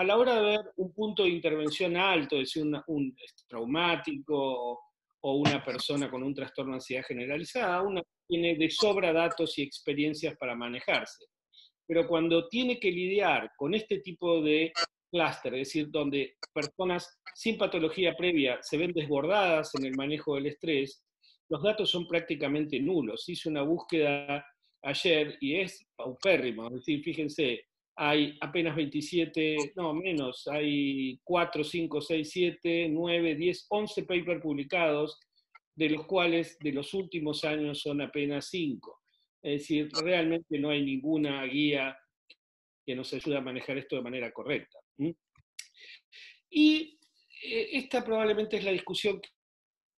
a la hora de ver un punto de intervención alto, es decir, un traumático o una persona con un trastorno de ansiedad generalizada, una tiene de sobra datos y experiencias para manejarse. Pero cuando tiene que lidiar con este tipo de clúster, es decir, donde personas sin patología previa se ven desbordadas en el manejo del estrés, los datos son prácticamente nulos. Hice una búsqueda ayer y es paupérrimo. Es decir, fíjense, hay apenas 27, no menos, hay 4, 5, 6, 7, 9, 10, 11 papers publicados, de los cuales de los últimos años son apenas 5. Es decir, realmente no hay ninguna guía que nos ayude a manejar esto de manera correcta. Y esta probablemente es la discusión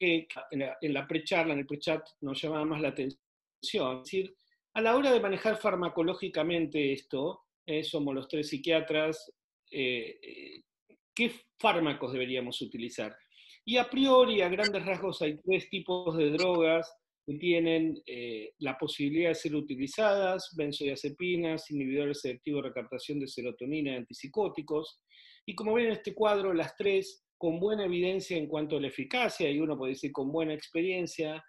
que en la pre-charla, en el pre-chat, nos llamaba más la atención. Es decir, a la hora de manejar farmacológicamente esto, somos los tres psiquiatras, ¿qué fármacos deberíamos utilizar? Y a priori, a grandes rasgos, hay tres tipos de drogas que tienen la posibilidad de ser utilizadas: benzodiazepinas, inhibidores selectivos de recaptación de serotonina y antipsicóticos. Y como ven en este cuadro, las tres con buena evidencia en cuanto a la eficacia, y uno puede decir con buena experiencia,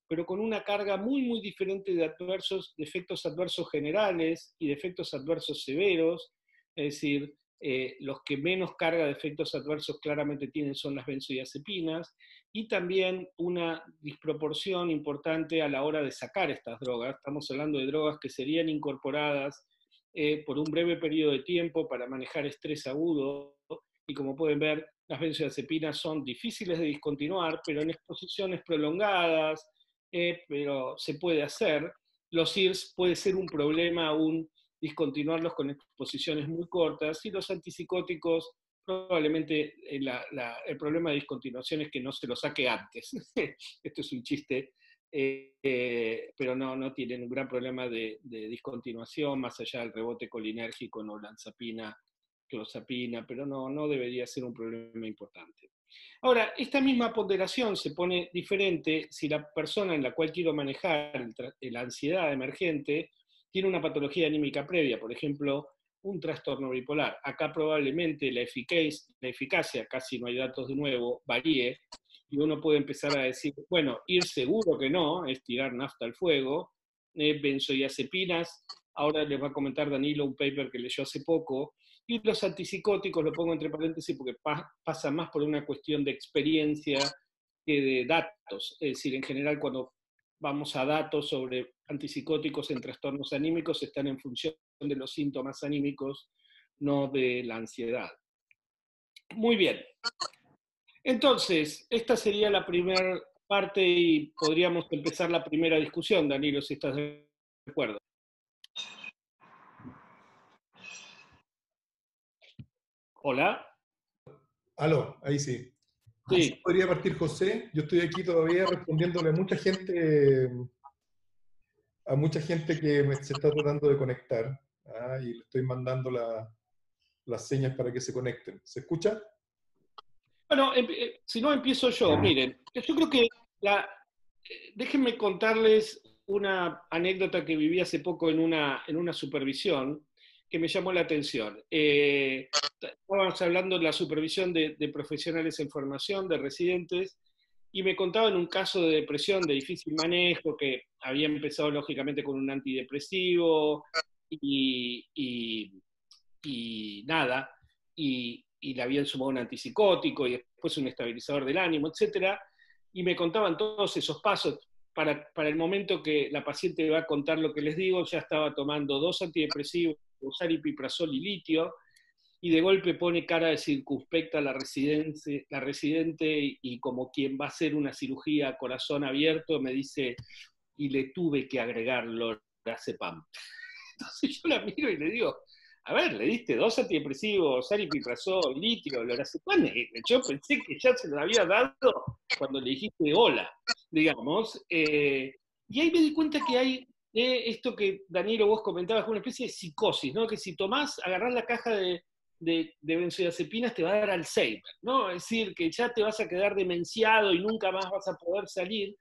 pero con una carga muy, muy diferente de efectos adversos generales y de efectos adversos severos. Es decir, los que menos carga de efectos adversos claramente tienen son las benzodiazepinas, y también una disproporción importante a la hora de sacar estas drogas. Estamos hablando de drogas que serían incorporadas por un breve periodo de tiempo para manejar estrés agudo, y como pueden ver, las benzodiazepinas son difíciles de discontinuar, pero en exposiciones prolongadas, pero se puede hacer. Los IRS puede ser un problema aún discontinuarlos con exposiciones muy cortas, y los antipsicóticos probablemente el problema de discontinuación es que no se lo saque antes. Esto es un chiste, pero no tienen un gran problema de discontinuación, más allá del rebote colinérgico, no olanzapina, clozapina, pero no debería ser un problema importante. Ahora, esta misma ponderación se pone diferente si la persona en la cual quiero manejar la ansiedad emergente tiene una patología anímica previa, por ejemplo, un trastorno bipolar. Acá probablemente la eficacia, casi no hay datos de nuevo, varíe, y uno puede empezar a decir, bueno, ir seguro que no, es tirar nafta al fuego. Benzodiazepinas, ahora les va a comentar Danilo un paper que leyó hace poco, y los antipsicóticos, lo pongo entre paréntesis porque pasa más por una cuestión de experiencia que de datos. Es decir, en general, cuando vamos a datos sobre antipsicóticos en trastornos anímicos, están en función de los síntomas anímicos, no de la ansiedad. Muy bien. Entonces, esta sería la primera parte y podríamos empezar la primera discusión, Danilo, si estás de acuerdo. Hola. Aló, ahí sí. Quizás Sí. podría partir José. Yo estoy aquí todavía respondiéndole a mucha gente que se está tratando de conectar. Y le estoy mandando las señas para que se conecten. ¿Se escucha? Bueno, si no empiezo yo, miren, yo creo que déjenme contarles una anécdota que viví hace poco en una supervisión que me llamó la atención. Estábamos hablando de la supervisión de profesionales en formación, de residentes, y me contaban un caso de depresión de difícil manejo que había empezado lógicamente con un antidepresivo y nada, y le habían sumado un antipsicótico y después un estabilizador del ánimo, etcétera, y me contaban todos esos pasos. Para el momento que la paciente va a contar lo que les digo, ya estaba tomando 2 antidepresivos, aripiprazol y litio, y de golpe pone cara de circunspecta a la residente, y como quien va a hacer una cirugía a corazón abierto, me dice, y le tuve que agregar lorazepam. Entonces yo la miro y le digo, a ver, le diste 2 antidepresivos, aripiprazol, litio, lorazepam. Yo pensé que ya se lo había dado cuando le dijiste hola, digamos. Y ahí me di cuenta que hay esto que Danilo vos comentabas, una especie de psicosis, ¿no? Que si tomás, agarrás la caja de benzodiazepinas, te va a dar Alzheimer, ¿no? Es decir, que ya te vas a quedar demenciado y nunca más vas a poder salir.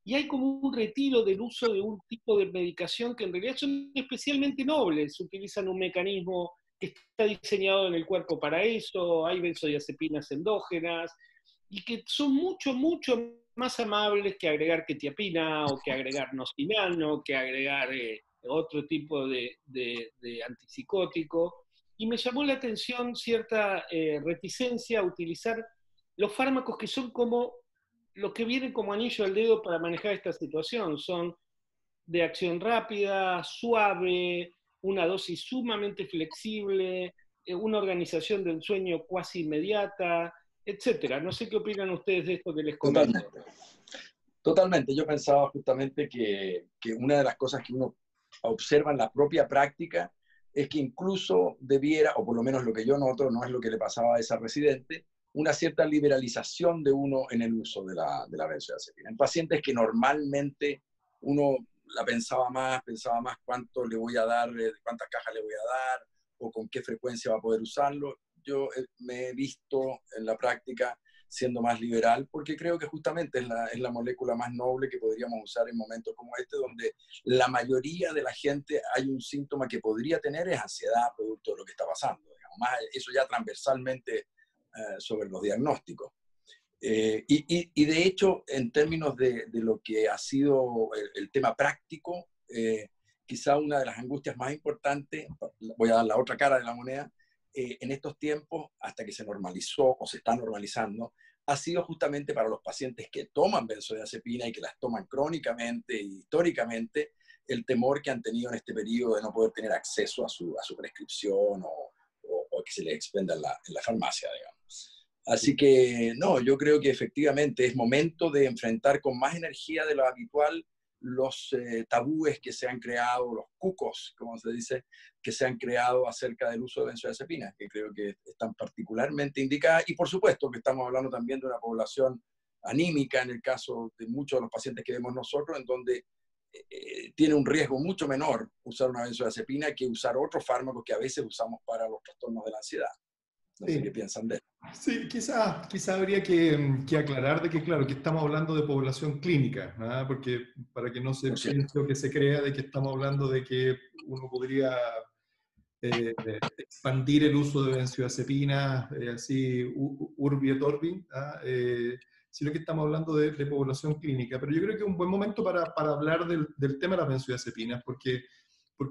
Y hay como un retiro del uso de un tipo de medicación que en realidad son especialmente nobles, utilizan un mecanismo que está diseñado en el cuerpo para eso, hay benzodiazepinas endógenas, y que son mucho, mucho más amables que agregar quetiapina o que agregar nostinano, que agregar otro tipo de antipsicótico. Y me llamó la atención cierta reticencia a utilizar los fármacos que son como los que vienen como anillo al dedo para manejar esta situación. Son de acción rápida, suave, una dosis sumamente flexible, una organización del sueño cuasi inmediata, etcétera. No sé qué opinan ustedes de esto que les comento. Totalmente. Totalmente. Yo pensaba justamente que una de las cosas que uno observa en la propia práctica es que incluso debiera, o por lo menos lo que yo noto, no es lo que le pasaba a esa residente, una cierta liberalización de uno en el uso de la benzodiazepina. En pacientes que normalmente uno la pensaba más cuánto le voy a dar, cuántas cajas le voy a dar, o con qué frecuencia va a poder usarlo. Yo me he visto en la práctica siendo más liberal, porque creo que justamente es la molécula más noble que podríamos usar en momentos como este, donde la mayoría de la gente hay un síntoma que podría tener, es ansiedad producto de lo que está pasando. Digamos. Más eso ya transversalmente sobre los diagnósticos. Y de hecho, en términos de lo que ha sido el tema práctico, quizá una de las angustias más importantes, voy a dar la otra cara de la moneda, en estos tiempos, hasta que se normalizó o se está normalizando, ha sido justamente para los pacientes que toman benzodiazepina y que las toman crónicamente e históricamente, el temor que han tenido en este periodo de no poder tener acceso a su prescripción o que se les expenda en la farmacia, digamos. Así que, no, yo creo que efectivamente es momento de enfrentar con más energía de lo habitual los tabúes que se han creado, los cucos, como se dice, que se han creado acerca del uso de benzodiazepinas, que creo que están particularmente indicadas. Y por supuesto que estamos hablando también de una población anímica, en el caso de muchos de los pacientes que vemos nosotros, en donde tiene un riesgo mucho menor usar una benzodiazepina que usar otros fármacos que a veces usamos para los trastornos de la ansiedad. No sé qué piensan de eso. Sí, quizá habría que aclarar de que, claro, que estamos hablando de población clínica, ¿no? Porque para que no se piense o que se crea de que estamos hablando de que uno podría expandir el uso de benzodiazepinas así urbi et orbi, sino que estamos hablando de población clínica. Pero yo creo que es un buen momento para hablar del tema de las benzodiazepinas, porque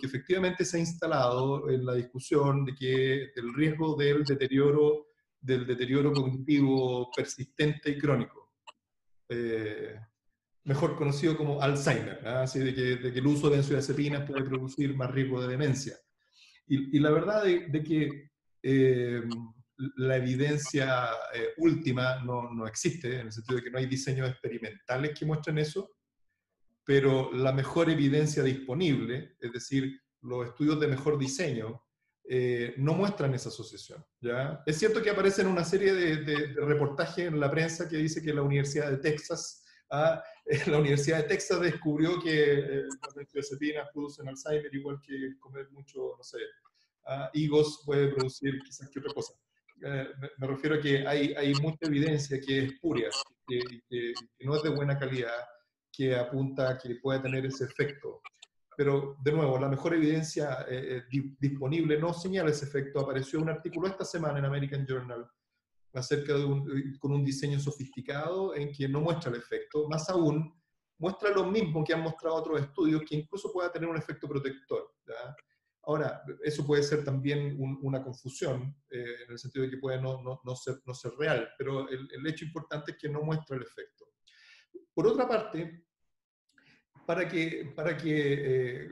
efectivamente se ha instalado en la discusión de que el riesgo del deterioro cognitivo persistente y crónico, mejor conocido como Alzheimer, así de que el uso de benzodiazepinas puede producir más riesgo de demencia. Y la verdad de que la evidencia última no existe, en el sentido de que no hay diseños experimentales que muestren eso, pero la mejor evidencia disponible, es decir, los estudios de mejor diseño, no muestran esa asociación, ¿ya? Es cierto que aparecen una serie de reportajes en la prensa que dice que la Universidad de Texas, la Universidad de Texas descubrió que las benzodiazepinas producen Alzheimer, igual que comer mucho, no sé, higos puede producir quizás que otra cosa. Me refiero a que hay mucha evidencia que es espuria, que no es de buena calidad, que apunta a que pueda tener ese efecto. Pero, de nuevo, la mejor evidencia disponible no señala ese efecto. Apareció un artículo esta semana en American Journal acerca con un diseño sofisticado en que no muestra el efecto. Más aún, muestra lo mismo que han mostrado otros estudios, que incluso pueda tener un efecto protector, ¿ya? Ahora, eso puede ser también una confusión, en el sentido de que puede no ser real, pero el hecho importante es que no muestra el efecto. Por otra parte, para que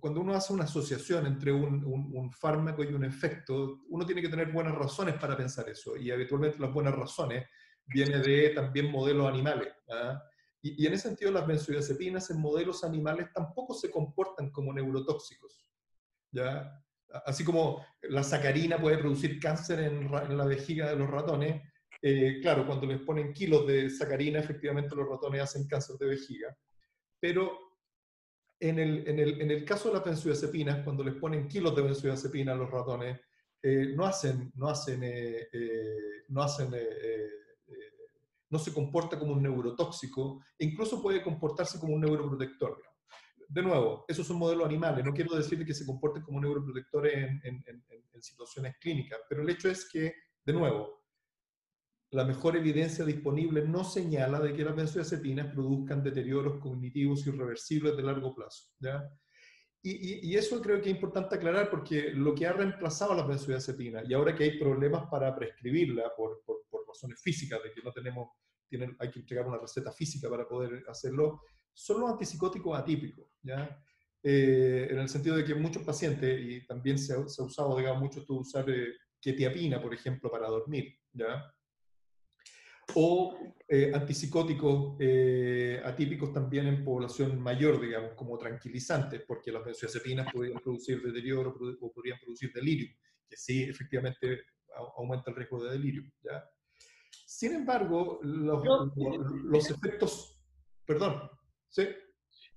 cuando uno hace una asociación entre un fármaco y un efecto, uno tiene que tener buenas razones para pensar eso, y habitualmente las buenas razones vienen de también modelos animales, ¿ah? Y en ese sentido las benzodiazepinas en modelos animales tampoco se comportan como neurotóxicos, ¿ya? Así como la sacarina puede producir cáncer en la vejiga de los ratones, claro, cuando les ponen kilos de sacarina, efectivamente los ratones hacen cáncer de vejiga. Pero en el caso de las benzodiazepinas, cuando les ponen kilos de benzodiazepina a los ratones, no se comporta como un neurotóxico, e incluso puede comportarse como un neuroprotector. de nuevo, esos son modelos animales. No quiero decir que se comporten como neuroprotectores en situaciones clínicas, pero el hecho es que, de nuevo, la mejor evidencia disponible no señala de que las benzodiazepinas produzcan deterioros cognitivos irreversibles de largo plazo, ¿ya? Y eso creo que es importante aclarar, porque lo que ha reemplazado a las benzodiazepinas, y ahora que hay problemas para prescribirla por razones físicas, de que no tenemos, hay que entregar una receta física para poder hacerlo, son los antipsicóticos atípicos, ¿ya? En el sentido de que muchos pacientes, y también se ha usado, digamos, mucho esto de usar quetiapina, por ejemplo, para dormir, ¿ya? O antipsicóticos atípicos también en población mayor, digamos, como tranquilizantes, porque las benzodiazepinas podrían producir deterioro o podrían producir delirio, que sí, efectivamente, aumenta el riesgo de delirio, ¿ya? Sin embargo, los efectos... Perdón, ¿sí?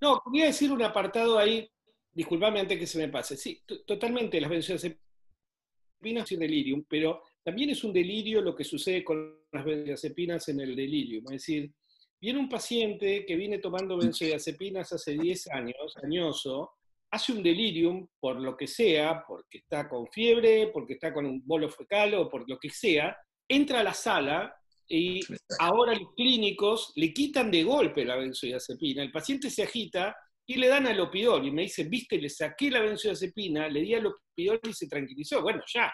No, quería decir un apartado ahí, disculpame antes que se me pase. Sí, totalmente, las benzodiazepinas y delirium, pero también es un delirio lo que sucede con las benzodiazepinas en el delirium. Es decir, viene un paciente que viene tomando benzodiazepinas hace 10 años, añoso, hace un delirium por lo que sea, porque está con fiebre, porque está con un bolo fecal o por lo que sea, entra a la sala y ahora los clínicos le quitan de golpe la benzodiazepina, el paciente se agita y le dan alopidol, y me dicen, viste, le saqué la benzodiazepina, le di alopidol y se tranquilizó. Bueno, ya,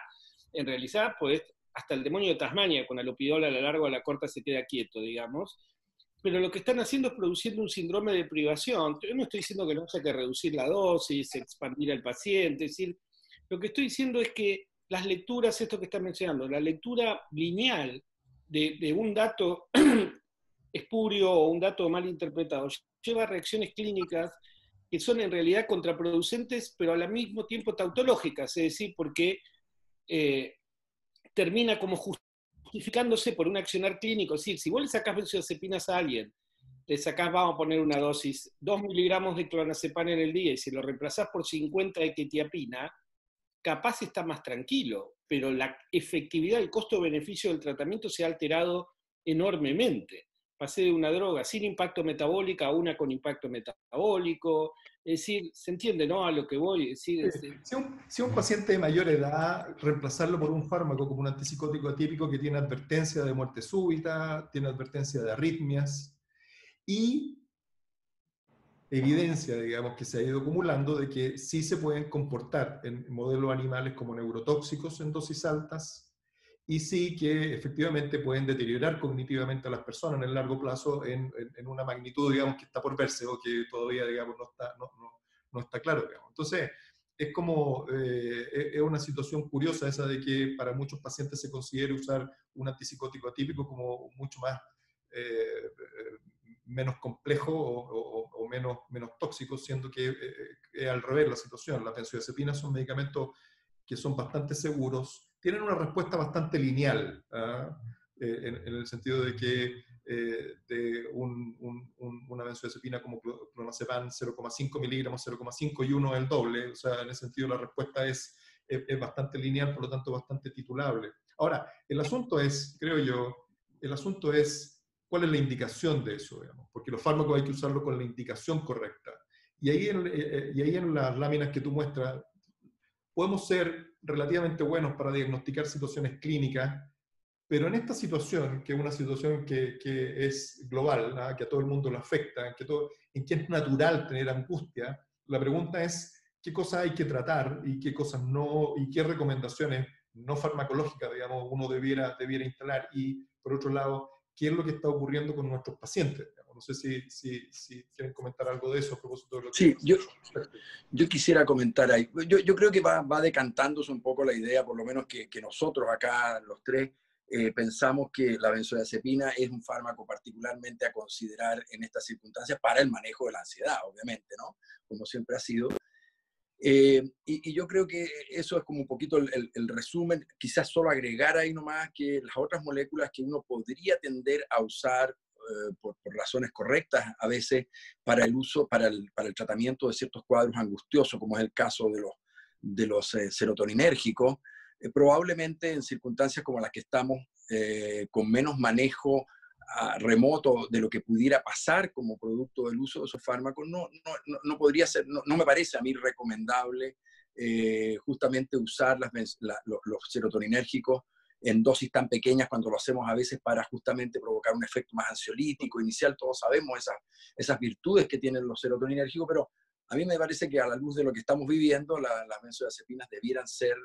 en realidad, pues, hasta el demonio de Tasmania con alopidol a la larga o a la corta se queda quieto, digamos. Pero lo que están haciendo es produciendo un síndrome de privación. Yo no estoy diciendo que no haya que reducir la dosis, expandir al paciente, es decir, lo que estoy diciendo es que las lecturas, esto que están mencionando, la lectura lineal de un dato espurio o un dato mal interpretado, lleva a reacciones clínicas que son en realidad contraproducentes, pero al mismo tiempo tautológicas, es decir, porque termina como justificándose por un accionar clínico. Es decir, si vos le sacás benzodiazepinas a alguien, le sacás, vamos a poner una dosis, 2 miligramos de clonazepam en el día, y si lo reemplazás por 50 de quetiapina, capaz está más tranquilo, pero la efectividad, el costo-beneficio del tratamiento se ha alterado enormemente. Pasé de una droga sin impacto metabólico a una con impacto metabólico. Es decir, se entiende, ¿no? A lo que voy. Es decir, si un paciente de mayor edad, reemplazarlo por un fármaco como un antipsicótico atípico que tiene advertencia de muerte súbita, tiene advertencia de arritmias y evidencia, digamos, que se ha ido acumulando de que sí se pueden comportar en modelos animales como neurotóxicos en dosis altas, y sí que efectivamente pueden deteriorar cognitivamente a las personas en el largo plazo en una magnitud, digamos, que está por verse o que todavía, digamos, no está claro, digamos. Entonces, es como, es una situación curiosa esa de que para muchos pacientes se considere usar un antipsicótico atípico como mucho más, menos complejo o menos tóxico, siendo que es al revés la situación. Las benzodiazepinas son medicamentos que son bastante seguros, tienen una respuesta bastante lineal, en el sentido de que de una benzodiazepina como clonazepam 0,5 miligramos, 0,5 y 1 es el doble, o sea, en ese sentido la respuesta es bastante lineal, por lo tanto bastante titulable. Ahora, el asunto es, creo yo, cuál es la indicación de eso, digamos, porque los fármacos hay que usarlos con la indicación correcta. Y ahí en las láminas que tú muestras, podemos ser relativamente buenos para diagnosticar situaciones clínicas, pero en esta situación, que es una situación que es global, ¿no? Que a todo el mundo le afecta, en que es natural tener angustia, la pregunta es qué cosas hay que tratar y qué cosas no, y qué recomendaciones no farmacológicas, digamos, uno debiera instalar, y por otro lado, qué es lo que está ocurriendo con nuestros pacientes. No sé si quieren comentar algo de eso a propósito de lo que... Sí, yo quisiera comentar ahí. Yo creo que va decantándose un poco la idea, por lo menos que nosotros acá, los tres, pensamos que la benzodiazepina es un fármaco particularmente a considerar en estas circunstancias para el manejo de la ansiedad, obviamente, ¿no? Como siempre ha sido. Y yo creo que eso es como un poquito el resumen. Quizás solo agregar ahí nomás que las otras moléculas que uno podría tender a usar por razones correctas a veces para el uso, para el tratamiento de ciertos cuadros angustiosos, como es el caso de los serotoninérgicos, probablemente en circunstancias como las que estamos, con menos manejo remoto de lo que pudiera pasar como producto del uso de esos fármacos, no podría ser, no me parece a mí recomendable justamente usar los serotoninérgicos en dosis tan pequeñas cuando lo hacemos a veces para justamente provocar un efecto más ansiolítico inicial. Todos sabemos esas virtudes que tienen los serotoninérgicos, pero a mí me parece que a la luz de lo que estamos viviendo, las benzodiazepinas debieran ser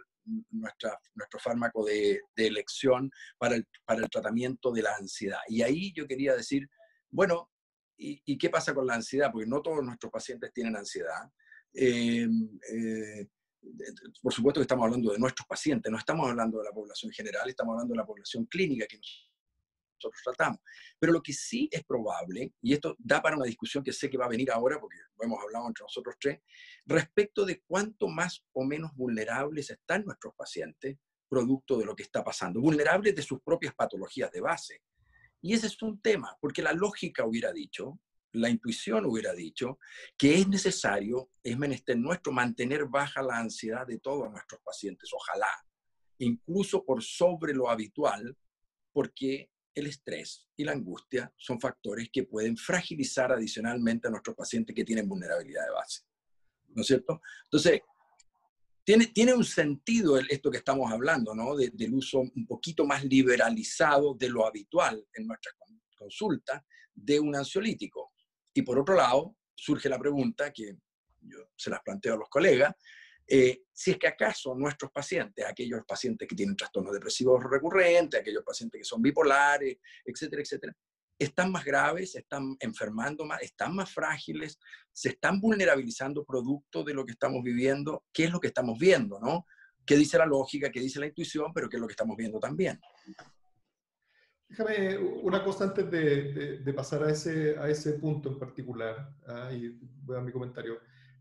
nuestro fármaco de elección para el tratamiento de la ansiedad. Y ahí yo quería decir, bueno, ¿y qué pasa con la ansiedad? Porque no todos nuestros pacientes tienen ansiedad. Por supuesto que estamos hablando de nuestros pacientes, no estamos hablando de la población general, estamos hablando de la población clínica que nosotros tratamos. Pero lo que sí es probable, y esto da para una discusión que sé que va a venir ahora, porque lo hemos hablado entre nosotros tres, respecto de cuánto más o menos vulnerables están nuestros pacientes producto de lo que está pasando, vulnerables de sus propias patologías de base. Y ese es un tema, porque la lógica hubiera dicho, la intuición hubiera dicho, que es necesario, es menester nuestro mantener baja la ansiedad de todos nuestros pacientes, ojalá, incluso por sobre lo habitual, porque el estrés y la angustia son factores que pueden fragilizar adicionalmente a nuestros pacientes que tienen vulnerabilidad de base. ¿No es cierto? Entonces, tiene un sentido esto que estamos hablando, ¿no? Del uso un poquito más liberalizado de lo habitual en nuestras consultas de un ansiolítico. Y por otro lado, surge la pregunta que yo se las planteo a los colegas, si es que acaso nuestros pacientes, aquellos pacientes que tienen trastornos depresivos recurrentes, aquellos pacientes que son bipolares, etcétera, etcétera, están más graves, están enfermando más, están más frágiles, se están vulnerabilizando producto de lo que estamos viviendo. ¿Qué es lo que estamos viendo, no? ¿Qué dice la lógica, qué dice la intuición, pero qué es lo que estamos viendo también? Déjame una cosa antes de pasar a ese punto en particular, y voy a dar mi comentario.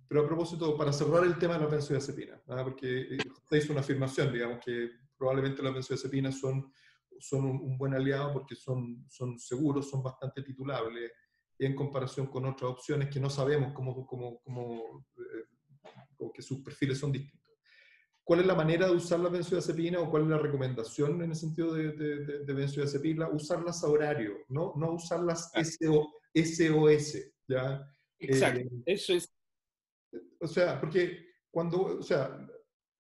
Pero a propósito, para cerrar el tema de las benzodiazepinas, porque usted hizo una afirmación, digamos, que probablemente las benzodiazepinas son un buen aliado porque son seguros, son bastante titulables en comparación con otras opciones que no sabemos que sus perfiles son distintos. ¿Cuál es la manera de usar la benzodiazepina o cuál es la recomendación en el sentido de benzodiazepina? Usarlas a horario, no usarlas SOS, ¿ya? Exacto, eso es. O sea, porque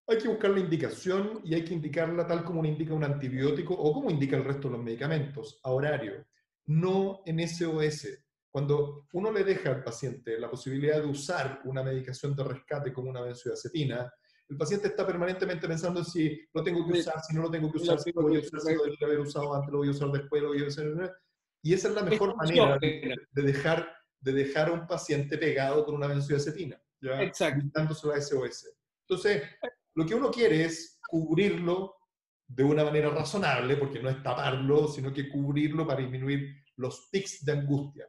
hay que buscar la indicación y hay que indicarla tal como indica un antibiótico o como indica el resto de los medicamentos, a horario, no en SOS. Cuando uno le deja al paciente la posibilidad de usar una medicación de rescate como una benzodiazepina, el paciente está permanentemente pensando en si lo tengo que usar, si no lo tengo que usar, si lo voy a usar, si lo debería haber usado antes, lo voy a usar después, lo voy a usar. Y esa es la mejor manera de dejar a un paciente pegado con una benzodiazepina, ¿ya? Dándose la SOS. Entonces, lo que uno quiere es cubrirlo de una manera razonable, porque no es taparlo, sino que cubrirlo para disminuir los pics de angustia.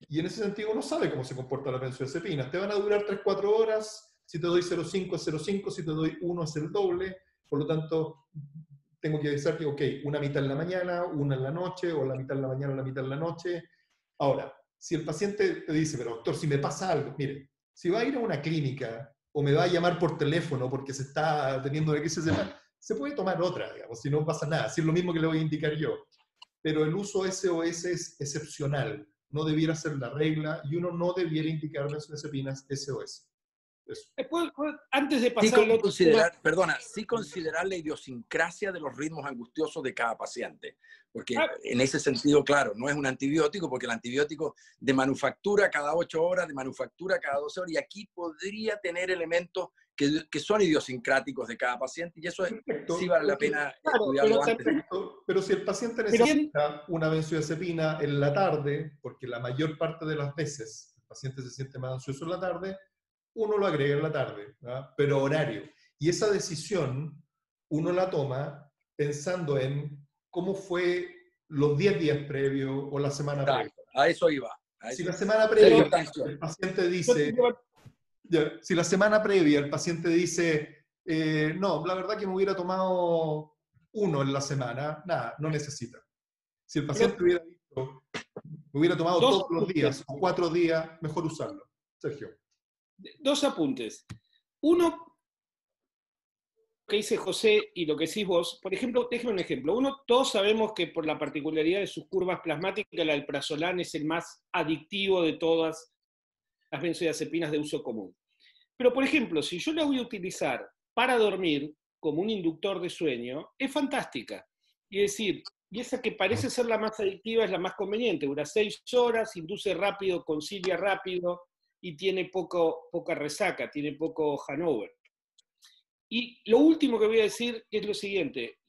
Y en ese sentido uno sabe cómo se comporta la benzodiazepina. Te van a durar 3-4 horas, si te doy 0,5 es 0,5, si te doy 1 es el doble, por lo tanto tengo que decir que, ok, una mitad en la mañana, una en la noche, o la mitad en la mañana, la mitad en la noche. Ahora, si el paciente te dice, pero doctor, si me pasa algo, mire, si va a ir a una clínica o me va a llamar por teléfono porque se está teniendo una crisis, se puede tomar otra, digamos, si no pasa nada, si es lo mismo que le voy a indicar yo. Pero el uso SOS es excepcional, no debiera ser la regla y uno no debiera indicar benzodiazepinas SOS. Antes de pasar al otro tema, sí considerar la idiosincrasia de los ritmos angustiosos de cada paciente, porque en ese sentido, claro, no es un antibiótico, porque el antibiótico de manufactura cada 8 horas, de manufactura cada 12 horas, y aquí podría tener elementos que son idiosincráticos de cada paciente, y eso sí vale la pena estudiarlo antes. Pero si el paciente necesita una benzodiazepina en la tarde, porque la mayor parte de las veces el paciente se siente más ansioso en la tarde, uno lo agrega en la tarde, ¿verdad? Pero horario. Y esa decisión uno la toma pensando en cómo fue los 10 días previos o la semana previa. A eso iba. Si la semana previa el paciente dice, si la semana previa el paciente dice, no, la verdad que me hubiera tomado 1 en la semana, nada, no necesita. Si el paciente hubiera dicho, me hubiera tomado todos los días o 4 días, mejor usarlo. Sergio. 2 apuntes. Uno, que dice José y lo que decís vos, por ejemplo, déjame un ejemplo. Todos sabemos que por la particularidad de sus curvas plasmáticas, el alprazolam es el más adictivo de todas las benzodiazepinas de uso común. Pero, por ejemplo, si yo la voy a utilizar para dormir como un inductor de sueño, es fantástica. Y es decir, y esa que parece ser la más adictiva es la más conveniente. Dura 6 horas, induce rápido, concilia rápido y tiene poca resaca, tiene poco hangover. Y lo último que voy a decir es lo siguiente.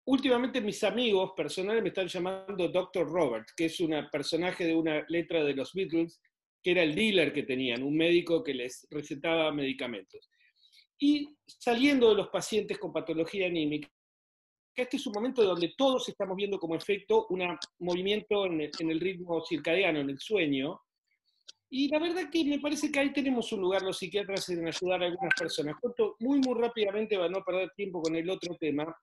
Últimamente mis amigos personales me están llamando Dr. Robert, que es un personaje de una letra de los Beatles, que era el dealer que tenían, un médico que les recetaba medicamentos. Y saliendo de los pacientes con patología anímica, este es un momento donde todos estamos viendo como efecto un movimiento en el ritmo circadiano, en el sueño, y la verdad que me parece que ahí tenemos un lugar los psiquiatras en ayudar a algunas personas. Cuento muy rápidamente para no perder tiempo con el otro tema.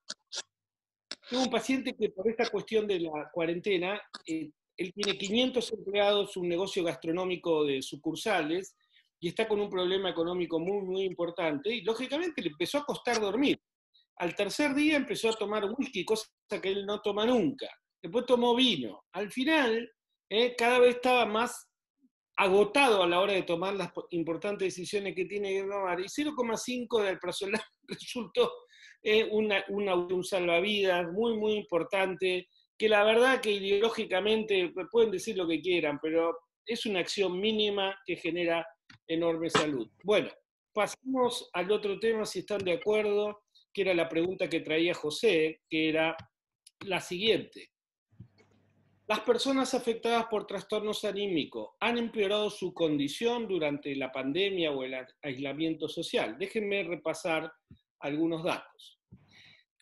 Tengo un paciente que por esta cuestión de la cuarentena, él tiene 500 empleados, un negocio gastronómico de sucursales, y está con un problema económico muy importante, y lógicamente le empezó a costar dormir. Al tercer día empezó a tomar whisky, cosa que él no toma nunca. Después tomó vino. Al final, cada vez estaba más agotado a la hora de tomar las importantes decisiones que tiene que tomar. Y 0,5 de alprazolam resultó un salvavidas muy importante, que la verdad que ideológicamente pueden decir lo que quieran, pero es una acción mínima que genera enorme salud. Bueno, pasamos al otro tema, si están de acuerdo, que era la pregunta que traía José, que era la siguiente. Las personas afectadas por trastornos anímicos han empeorado su condición durante la pandemia o el aislamiento social. Déjenme repasar algunos datos.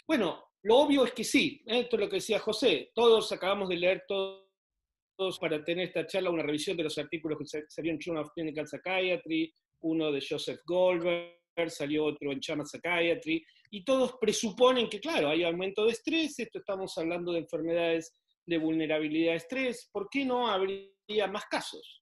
Bueno, lo obvio es que sí, esto es lo que decía José, todos acabamos de leer todos para tener esta charla una revisión de los artículos que salieron en Journal of Clinical Psychiatry, uno de Joseph Goldberg, salió otro en JAMA Psychiatry, y todos presuponen que, claro, hay aumento de estrés, esto estamos hablando de enfermedades de vulnerabilidad a estrés, ¿por qué no habría más casos?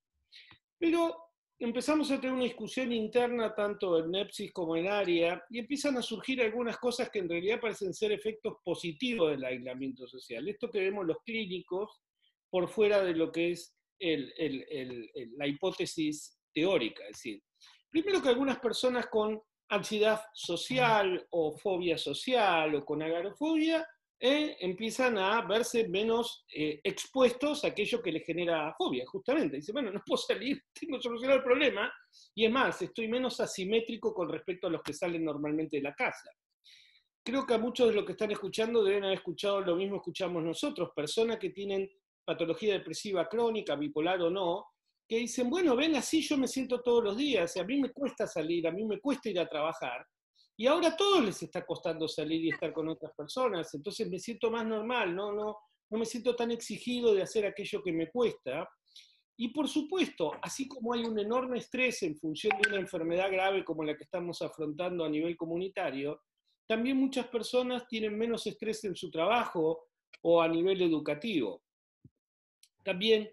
Pero empezamos a tener una discusión interna tanto en Nepsis como en ARIA, y empiezan a surgir algunas cosas que en realidad parecen ser efectos positivos del aislamiento social. Esto que vemos los clínicos por fuera de lo que es la hipótesis teórica. Es decir, primero que algunas personas con ansiedad social o fobia social o con agorafobia empiezan a verse menos expuestos a aquello que les genera fobia, justamente. Dicen, bueno, no puedo salir, tengo que solucionar el problema, y es más, estoy menos asimétrico con respecto a los que salen normalmente de la casa. Creo que a muchos de los que están escuchando deben haber escuchado lo mismo que escuchamos nosotros, personas que tienen patología depresiva crónica, bipolar o no, que dicen, bueno, ven, así yo me siento todos los días, a mí me cuesta salir, a mí me cuesta ir a trabajar, y ahora a todos les está costando salir y estar con otras personas, entonces me siento más normal, no me siento tan exigido de hacer aquello que me cuesta. Y por supuesto, así como hay un enorme estrés en función de una enfermedad grave como la que estamos afrontando a nivel comunitario, también muchas personas tienen menos estrés en su trabajo o a nivel educativo. También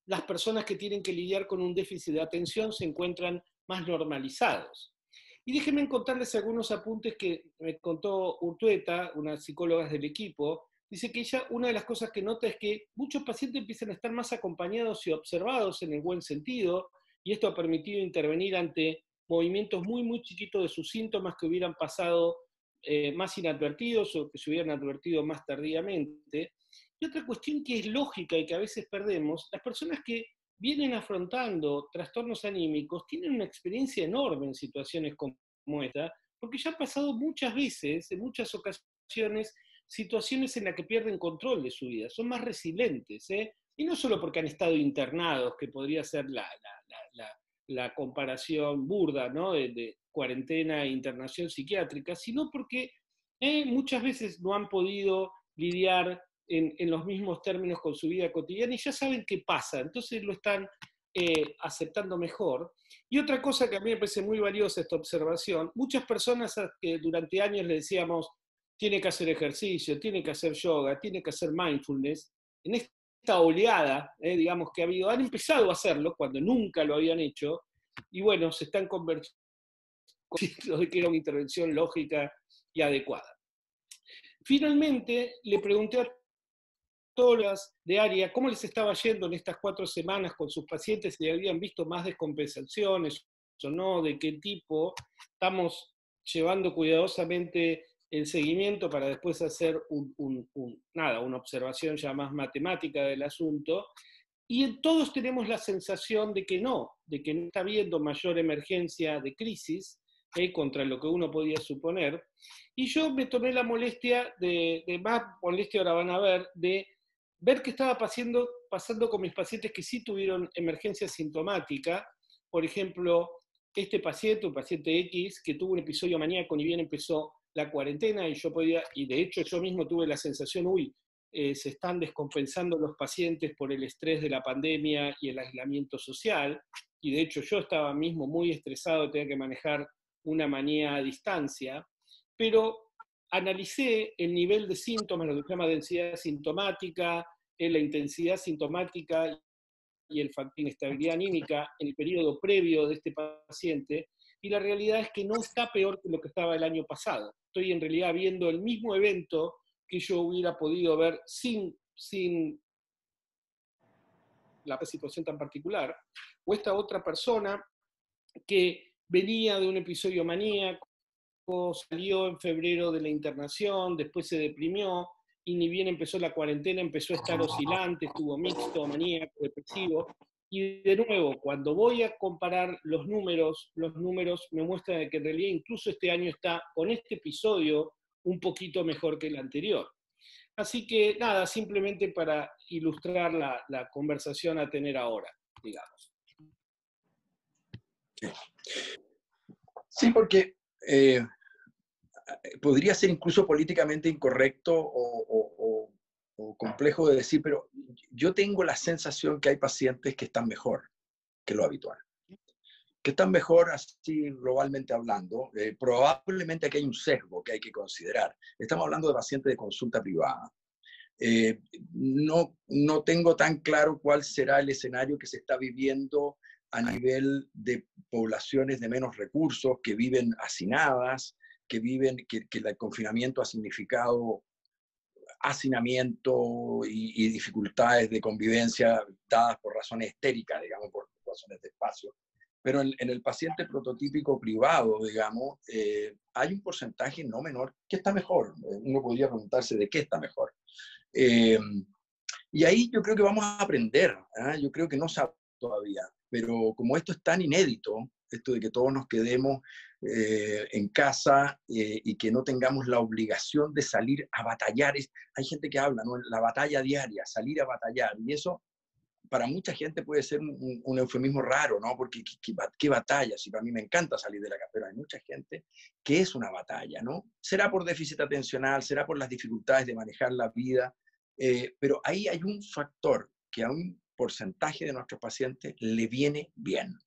las personas que tienen que lidiar con un déficit de atención se encuentran más normalizados. Y déjenme contarles algunos apuntes que me contó Urtueta, una psicóloga del equipo. Dice que ella, una de las cosas que nota es que muchos pacientes empiezan a estar más acompañados y observados en el buen sentido, y esto ha permitido intervenir ante movimientos muy chiquitos de sus síntomas que hubieran pasado más inadvertidos o que se hubieran advertido más tardíamente. Y otra cuestión que es lógica y que a veces perdemos, las personas que vienen afrontando trastornos anímicos tienen una experiencia enorme en situaciones como esta, porque ya han pasado muchas veces, en muchas ocasiones, situaciones en las que pierden control de su vida, son más resilientes, y no solo porque han estado internados, que podría ser la comparación burda, ¿no? de cuarentena e internación psiquiátrica, sino porque muchas veces no han podido lidiar en los mismos términos con su vida cotidiana y ya saben qué pasa, entonces lo están aceptando mejor. Y otra cosa que a mí me parece muy valiosa esta observación, muchas personas que durante años le decíamos, tiene que hacer ejercicio, tiene que hacer yoga, tiene que hacer mindfulness, en esta oleada, digamos, que ha habido, han empezado a hacerlo cuando nunca lo habían hecho, y bueno, se están convenciendo de que era una intervención lógica y adecuada. Finalmente, le pregunté a todas las de área cómo les estaba yendo en estas 4 semanas con sus pacientes, si habían visto más descompensaciones o no, de qué tipo. Estamos llevando cuidadosamente el seguimiento para después hacer una observación ya más matemática del asunto. Y todos tenemos la sensación de que no está habiendo mayor emergencia de crisis, contra lo que uno podía suponer. Y yo me tomé la molestia, de más molestia ahora van a ver qué estaba pasando con mis pacientes que sí tuvieron emergencia sintomática. Por ejemplo, este paciente, un paciente X, que tuvo un episodio maníaco ni bien empezó la cuarentena, y de hecho yo mismo tuve la sensación, se están descompensando los pacientes por el estrés de la pandemia y el aislamiento social, y de hecho yo estaba mismo muy estresado, tenía que manejar una manía a distancia, pero analicé el nivel de síntomas, lo que se llama densidad sintomática, la intensidad sintomática y la inestabilidad anímica en el periodo previo de este paciente, y la realidad es que no está peor que lo que estaba el año pasado. Estoy en realidad viendo el mismo evento que yo hubiera podido ver sin la situación tan particular, o esta otra persona que venía de un episodio maníaco, salió en febrero de la internación, después se deprimió, y ni bien empezó la cuarentena, empezó a estar oscilante, estuvo mixto, maníaco, depresivo, y de nuevo, cuando voy a comparar los números me muestran que en realidad incluso este año está, con este episodio, un poquito mejor que el anterior. Así que nada, simplemente para ilustrar la conversación a tener ahora, digamos. Sí, porque podría ser incluso políticamente incorrecto o complejo de decir, pero yo tengo la sensación que hay pacientes que están mejor que lo habitual. Que están mejor así globalmente hablando. Probablemente aquí hay un sesgo que hay que considerar. Estamos hablando de pacientes de consulta privada. No tengo tan claro cuál será el escenario que se está viviendo a nivel de poblaciones de menos recursos, que viven hacinadas, que el confinamiento ha significado hacinamiento y dificultades de convivencia dadas por razones estéricas, digamos, por razones de espacio. Pero en el paciente prototípico privado, digamos, hay un porcentaje no menor que está mejor. Uno podría preguntarse de qué está mejor. Y ahí yo creo que vamos a aprender. Yo creo que no sabemos todavía, pero como esto es tan inédito, esto de que todos nos quedemos en casa y que no tengamos la obligación de salir a batallar. Hay gente que habla, ¿no? La batalla diaria, salir a batallar. Y eso para mucha gente puede ser un eufemismo raro, ¿no? Porque ¿qué batalla? Si para mí me encanta salir de la casa, pero hay mucha gente que es una batalla, ¿no? Será por déficit atencional, será por las dificultades de manejar la vida, pero ahí hay un factor que a un porcentaje de nuestros pacientes le viene bien,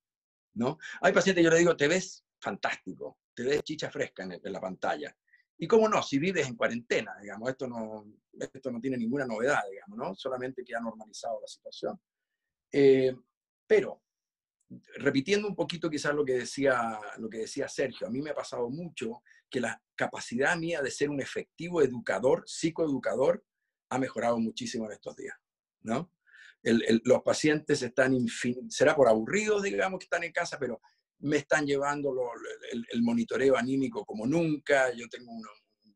¿no? Hay pacientes, yo le digo, te ves fantástico, te ves chicha fresca en la pantalla. Y cómo no, si vives en cuarentena, digamos, esto no tiene ninguna novedad, digamos, ¿no? Solamente que ha normalizado la situación. Pero, repitiendo un poquito quizás lo que decía Sergio, a mí me ha pasado mucho que la capacidad mía de ser un efectivo educador, psicoeducador, ha mejorado muchísimo en estos días, ¿no? Los pacientes están, será por aburridos, digamos, que están en casa, pero me están llevando el monitoreo anímico como nunca. Yo tengo un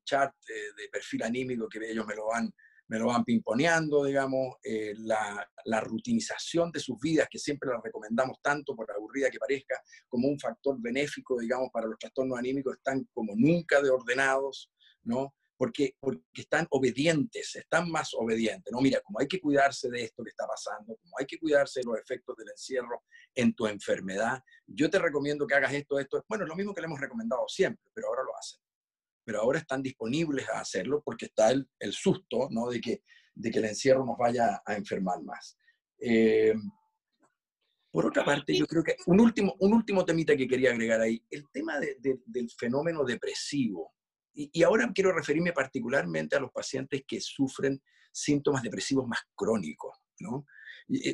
chart de perfil anímico que ellos me lo van pimponeando, digamos, la rutinización de sus vidas, que siempre la recomendamos tanto, por aburrida que parezca, como un factor benéfico, digamos, para los trastornos anímicos, están como nunca de ordenados, ¿no? Porque están obedientes, están más obedientes, ¿no? Mira, como hay que cuidarse de esto que está pasando, como hay que cuidarse de los efectos del encierro en tu enfermedad, yo te recomiendo que hagas esto. Bueno, es lo mismo que le hemos recomendado siempre, pero ahora lo hacen. Pero ahora están disponibles a hacerlo porque está el susto, ¿no? de que el encierro nos vaya a enfermar más. Por otra parte, yo creo que un último temita que quería agregar ahí, el tema del fenómeno depresivo. Y ahora quiero referirme particularmente a los pacientes que sufren síntomas depresivos más crónicos, ¿no?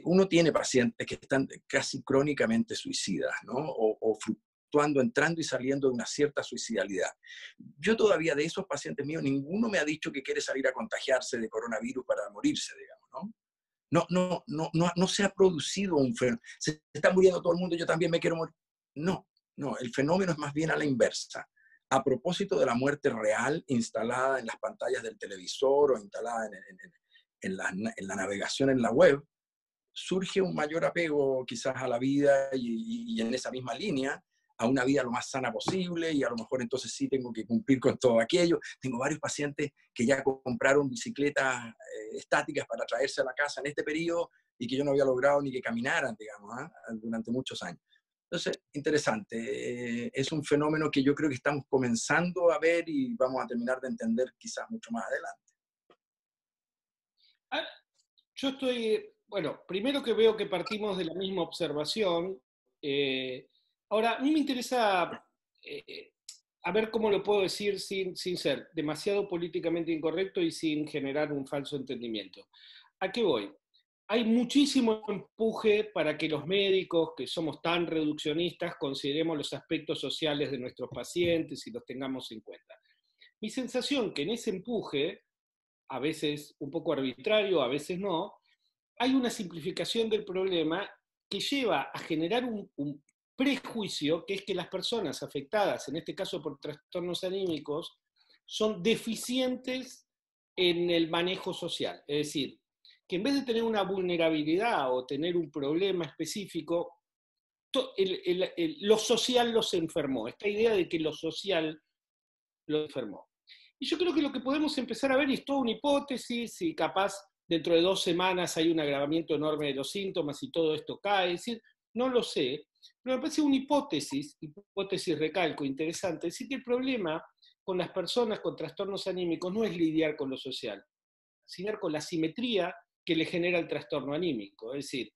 Uno tiene pacientes que están casi crónicamente suicidas, ¿no? O actuando, entrando y saliendo de una cierta suicidalidad. Yo todavía de esos pacientes míos, ninguno me ha dicho que quiere salir a contagiarse de coronavirus para morirse, digamos, ¿no? No se ha producido un fenómeno. Se está muriendo todo el mundo, yo también me quiero morir. No, el fenómeno es más bien a la inversa. A propósito de la muerte real instalada en las pantallas del televisor o instalada en la navegación en la web, surge un mayor apego quizás a la vida y en esa misma línea, a una vida lo más sana posible, y a lo mejor entonces sí tengo que cumplir con todo aquello. Tengo varios pacientes que ya compraron bicicletas estáticas para traerse a la casa en este periodo y que yo no había logrado ni que caminaran, digamos, durante muchos años. Entonces, interesante. Es un fenómeno que yo creo que estamos comenzando a ver y vamos a terminar de entender quizás mucho más adelante. Yo estoy, bueno, primero que veo que partimos de la misma observación. Ahora, a mí me interesa, a ver cómo lo puedo decir sin ser demasiado políticamente incorrecto y sin generar un falso entendimiento. ¿A qué voy? Hay muchísimo empuje para que los médicos, que somos tan reduccionistas, consideremos los aspectos sociales de nuestros pacientes y los tengamos en cuenta. Mi sensación que en ese empuje, a veces un poco arbitrario, a veces no, hay una simplificación del problema que lleva a generar un prejuicio, que es que las personas afectadas, en este caso por trastornos anímicos, son deficientes en el manejo social. Es decir, que en vez de tener una vulnerabilidad o tener un problema específico, lo social los enfermó. Esta idea de que lo social lo enfermó. Y yo creo que lo que podemos empezar a ver es toda una hipótesis, y capaz dentro de 2 semanas hay un agravamiento enorme de los síntomas y todo esto cae. Es decir, no lo sé, pero me parece una hipótesis recalco, interesante. Es decir, que el problema con las personas con trastornos anímicos no es lidiar con lo social, sino con la simetría que le genera el trastorno anímico. Es decir,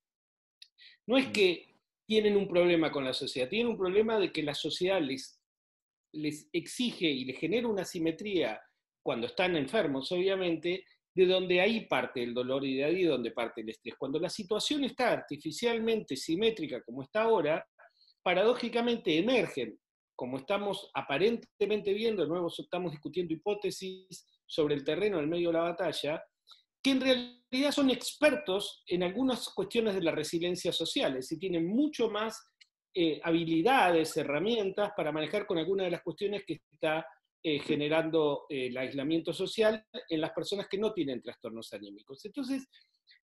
no es que tienen un problema con la sociedad, tienen un problema de que la sociedad les exige y les genera una simetría cuando están enfermos, obviamente, de donde ahí parte el dolor y de ahí donde parte el estrés. Cuando la situación está artificialmente simétrica como está ahora, paradójicamente emergen, como estamos aparentemente viendo, de nuevo estamos discutiendo hipótesis sobre el terreno del medio de la batalla, que en realidad son expertos en algunas cuestiones de la resiliencia social, y tienen mucho más habilidades, herramientas para manejar con algunas de las cuestiones que está generando el aislamiento social en las personas que no tienen trastornos anímicos. Entonces,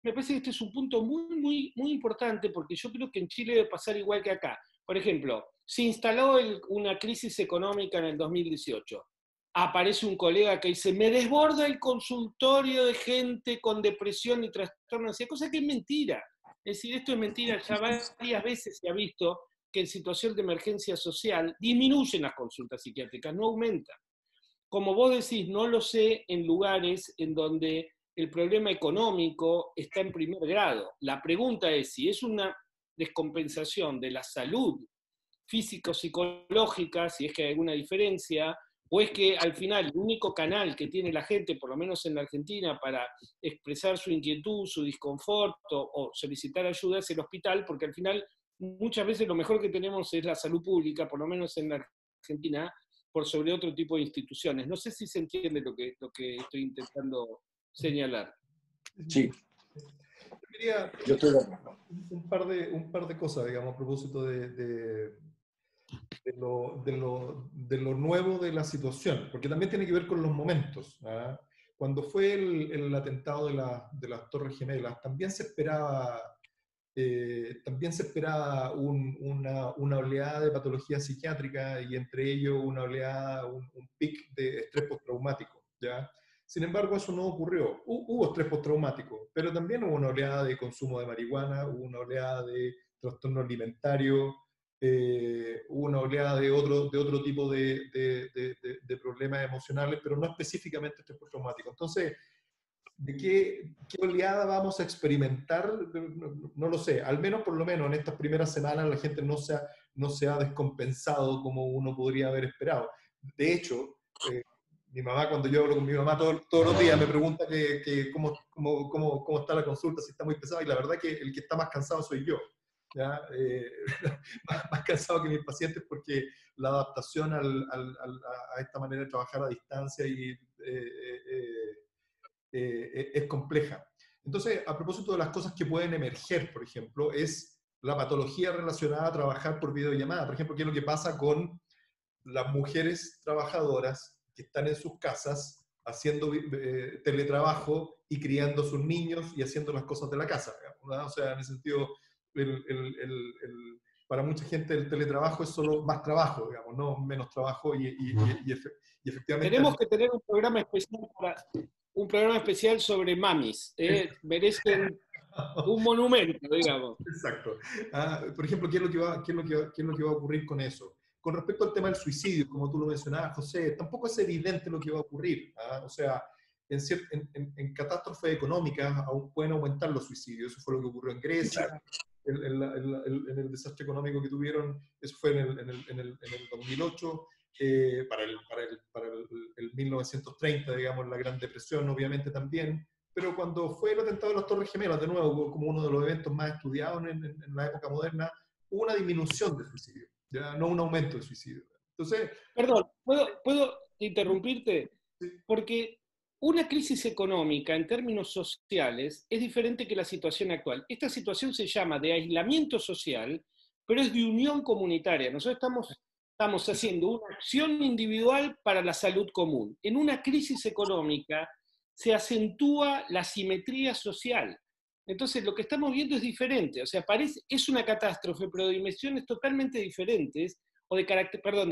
me parece que este es un punto muy importante, porque yo creo que en Chile debe pasar igual que acá. Por ejemplo, se instaló una crisis económica en el 2018. Aparece un colega que dice, me desborda el consultorio de gente con depresión y trastorno de ansiedad, cosa que es mentira. Es decir, esto es mentira, ya varias veces se ha visto que en situación de emergencia social disminuyen las consultas psiquiátricas, no aumentan. Como vos decís, no lo sé en lugares en donde el problema económico está en primer grado. La pregunta es si es una descompensación de la salud físico-psicológica, si es que hay alguna diferencia, o es que al final el único canal que tiene la gente, por lo menos en la Argentina, para expresar su inquietud, su disconfort o solicitar ayuda es el hospital, porque al final muchas veces lo mejor que tenemos es la salud pública, por lo menos en la Argentina, por sobre otro tipo de instituciones. No sé si se entiende lo que estoy intentando señalar. Sí. Yo estoy de acuerdo. Un par de cosas, digamos, a propósito de lo nuevo de la situación, porque también tiene que ver con los momentos. ¿Ah? Cuando fue el atentado de las Torres Gemelas, también se esperaba una oleada de patología psiquiátrica, y entre ellos una oleada, un pic de estrés postraumático, ¿ya? Sin embargo, eso no ocurrió. Hubo estrés postraumático, pero también hubo una oleada de consumo de marihuana, hubo una oleada de trastorno alimentario, hubo una oleada de otro tipo de problemas emocionales, pero no específicamente estrés postraumático. Entonces, ¿de qué oleada vamos a experimentar? No lo sé. Al menos, por lo menos, en estas primeras semanas la gente no se ha descompensado como uno podría haber esperado. De hecho, mi mamá, cuando yo hablo con mi mamá todos los días, me pregunta cómo está la consulta, si está muy pesada, y la verdad que el que está más cansado soy yo. ¿ya? Más cansado que mis pacientes porque la adaptación a esta manera de trabajar a distancia es compleja. Entonces, a propósito de las cosas que pueden emerger, por ejemplo, es la patología relacionada a trabajar por videollamada. Por ejemplo, ¿qué es lo que pasa con las mujeres trabajadoras que están en sus casas haciendo teletrabajo y criando a sus niños y haciendo las cosas de la casa, digamos, ¿no? O sea, en ese sentido, para mucha gente el teletrabajo es solo más trabajo, digamos, no menos trabajo y efectivamente... Tenemos que tener un programa especial sobre mamis. Merecen un monumento, digamos. Exacto. Por ejemplo, ¿qué es lo que va, qué es lo que va a ocurrir con eso? Con respecto al tema del suicidio, como tú lo mencionabas, José, tampoco es evidente lo que va a ocurrir. O sea, en catástrofes económicas aún pueden aumentar los suicidios. Eso fue lo que ocurrió en Grecia, Claro. en el desastre económico que tuvieron. Eso fue en el 2008. Para el 1930, digamos, la Gran Depresión, obviamente también. Pero cuando fue el atentado de las Torres Gemelas, de nuevo, como uno de los eventos más estudiados en la época moderna, hubo una disminución de suicidio, ya no un aumento de suicidio. Entonces... Perdón, ¿puedo interrumpirte? Sí. Porque una crisis económica en términos sociales es diferente que la situación actual. Esta situación se llama de aislamiento social, pero es de unión comunitaria. Nosotros estamos haciendo una acción individual para la salud común. En una crisis económica se acentúa la simetría social. Entonces, lo que estamos viendo es diferente. O sea, es una catástrofe, pero de dimensiones totalmente diferentes, o de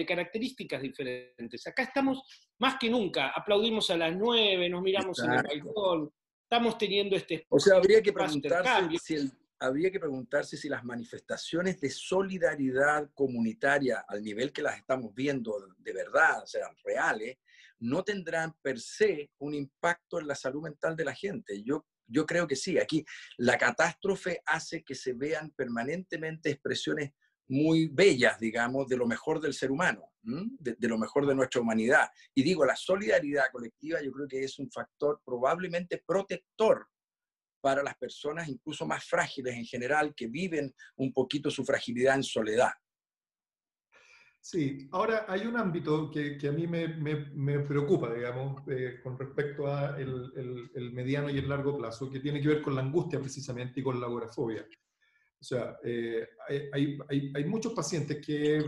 características diferentes. Acá estamos más que nunca, aplaudimos a las 9, nos miramos en el balcón, estamos teniendo este O sea, habría que preguntarse si las manifestaciones de solidaridad comunitaria, al nivel que las estamos viendo de verdad, o sea, reales, no tendrán per se un impacto en la salud mental de la gente. Yo creo que sí. Aquí la catástrofe hace que se vean permanentemente expresiones muy bellas, digamos, de lo mejor del ser humano, de lo mejor de nuestra humanidad. Y digo, la solidaridad colectiva yo creo que es un factor probablemente protector para las personas incluso más frágiles en general, que viven un poquito su fragilidad en soledad. Sí, ahora hay un ámbito que a mí me preocupa, digamos, con respecto a el mediano y el largo plazo, que tiene que ver con la angustia precisamente y con la agorafobia. O sea, hay muchos pacientes que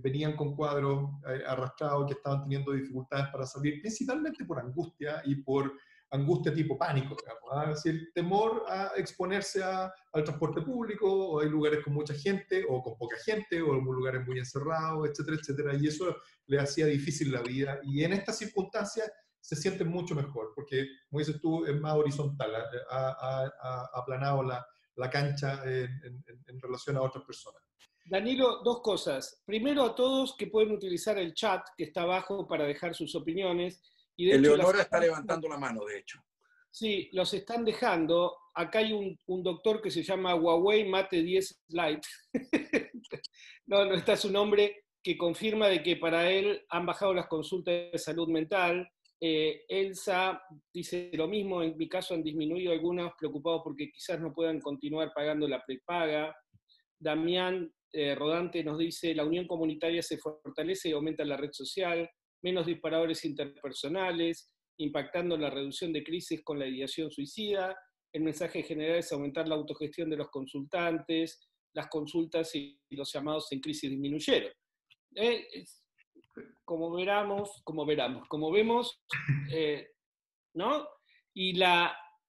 venían con cuadros arrastrados, que estaban teniendo dificultades para salir, principalmente por angustia y por angustia tipo pánico, digamos, es decir, temor a exponerse al transporte público, o hay lugares con mucha gente, o con poca gente, o en lugares muy encerrados, etcétera, etcétera, y eso le hacía difícil la vida, y en estas circunstancias se sienten mucho mejor, porque, como dices tú, es más horizontal, ha aplanado la cancha en relación a otras personas. Danilo, dos cosas. Primero, a todos que pueden utilizar el chat que está abajo para dejar sus opiniones. Y de hecho, Eleonora está levantando la mano, de hecho. Sí, los están dejando. Acá hay un doctor que se llama Huawei Mate 10 Lite. no está su nombre, que confirma de que para él han bajado las consultas de salud mental. Elsa dice lo mismo, en mi caso han disminuido algunos, preocupados porque quizás no puedan continuar pagando la prepaga. Damián Rodante nos dice, la unión comunitaria se fortalece y aumenta la red social, menos disparadores interpersonales, impactando en la reducción de crisis con la ideación suicida. El mensaje general es aumentar la autogestión de los consultantes, las consultas y los llamados en crisis disminuyeron. Como vemos, ¿no? Y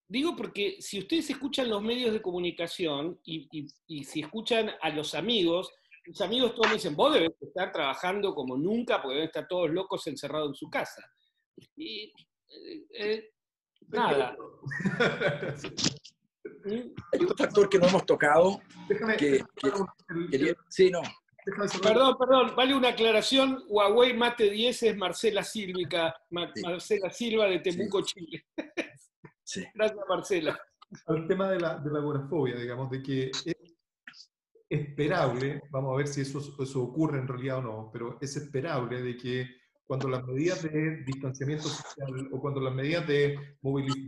digo porque si ustedes escuchan los medios de comunicación y si escuchan a los amigos todos me dicen, vos debes estar trabajando como nunca porque deben estar todos locos encerrados en su casa. Y nada. Hay un factor que no hemos tocado. Sí, no. Perdón, vale una aclaración. Huawei Mate 10 es Marcela Silva de Temuco, sí. Chile. Sí. Gracias, Marcela. Al tema de la agorafobia, digamos, de que es esperable, vamos a ver si eso ocurre en realidad o no, pero es esperable de que cuando las medidas de distanciamiento social o cuando las medidas de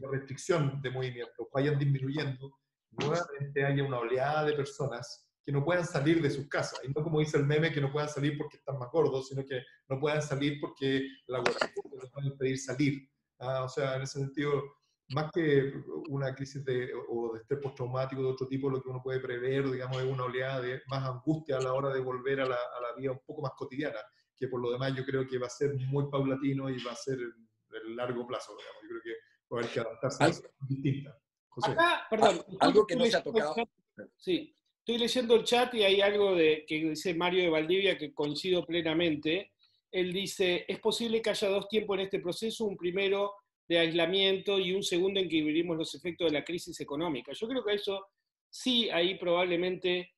restricción de movimiento vayan disminuyendo, nuevamente haya una oleada de personas que no puedan salir de sus casas. Y no como dice el meme, que no puedan salir porque están más gordos, sino que no puedan salir porque la agorafobia les va a impedir salir. O sea, en ese sentido, más que una crisis o de estrés postraumático de otro tipo, lo que uno puede prever, digamos, es una oleada de más angustia a la hora de volver a la vida un poco más cotidiana, que por lo demás yo creo que va a ser muy paulatino y va a ser en largo plazo, digamos. Yo creo que va a haber que adaptarse a una Al- situación distinta. José. Acá, perdón, algo que estoy no se ha leyendo el tocado. chat. Sí, estoy leyendo el chat y hay algo que dice Mario de Valdivia que coincido plenamente. Él dice, es posible que haya dos tiempos en este proceso, un primero de aislamiento y un segundo en que vivimos los efectos de la crisis económica. Yo creo que eso sí, ahí probablemente,